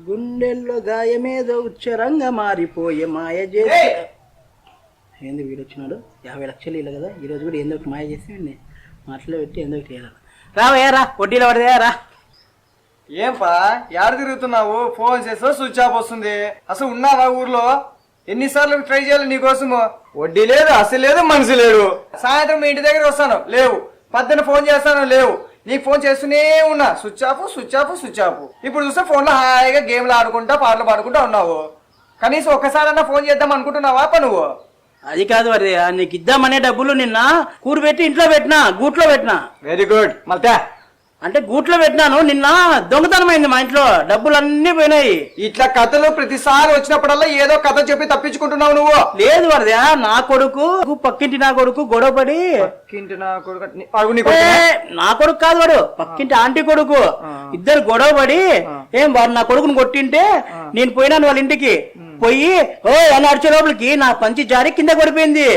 గుండెల్లో గాయమేదో ఉచ్చరంగా మారిపోయే మాయ చేసి ఏంది వీడు వచ్చినాడు 50 లక్షలు ఇలా కదా ఈరోజు కూడా ఏందో ఒకటి మాయ చేసి మాటలో పెట్టి ఏందో ఒకటి చేయాలి రావయ్యా రా వడ్డీలో పడదే రా ఏంపా యాడ తిరుగుతున్నావు ఫోన్ చేసా స్విచ్ ఆఫ్ వస్తుంది అసలు ఉన్నావా ఊర్లో ఎన్నిసార్లు ట్రై చేయాలి నీకోసము వడ్డీ లేదు అసలు లేదు మనిషి లేడు సాయంత్రం మీ ఇంటి దగ్గర వస్తాను లేవు పద్దెన ఫోన్ చేస్తాను లేవు నీకు ఫోన్ చేస్తూనే ఉన్నా switch off switch off switch off ఇప్పుడు చూస్తే ఫోన్లో హాయిగా గేమ్లు ఆడుకుంటా పాటలు పాడుకుంటా ఉన్నావు కనీసం ఒక్కసారన్నా ఫోన్ చేద్దాం అనుకుంటున్నావా నువ్వు అది కాదు మరి నీకు ఇద్దామనే డబ్బులు నిన్న కూరబెట్టి ఇంట్లో పెట్టినా గూట్లో పెట్టినా వెరీ గుడ్ మళ్ళా అంటే గూట్లో పెట్టినాను నిన్న దొంగతనం అయింది మా ఇంట్లో డబ్బులు అన్ని పోయినాయి ఇట్లా కథలు ప్రతిసారి వచ్చినప్పుడల్లా ఏదో కథ చెప్పి తప్పించుకుంటున్నావు నువ్వు లేదు వరదా నా కొడుకు పక్కింటి నా కొడుకు గొడవపడి నా కొడుకు కాదు వాడు పక్కింటి ఆంటీ కొడుకు ఇద్దరు గొడవపడి ఏం వాడు నా కొడుకుని కొట్టింటే నేను పోయినాను వాళ్ళ ఇంటికి పోయి ఓ అని అడిచే లోపలికి నా పంచి జారి కింద పడిపోయింది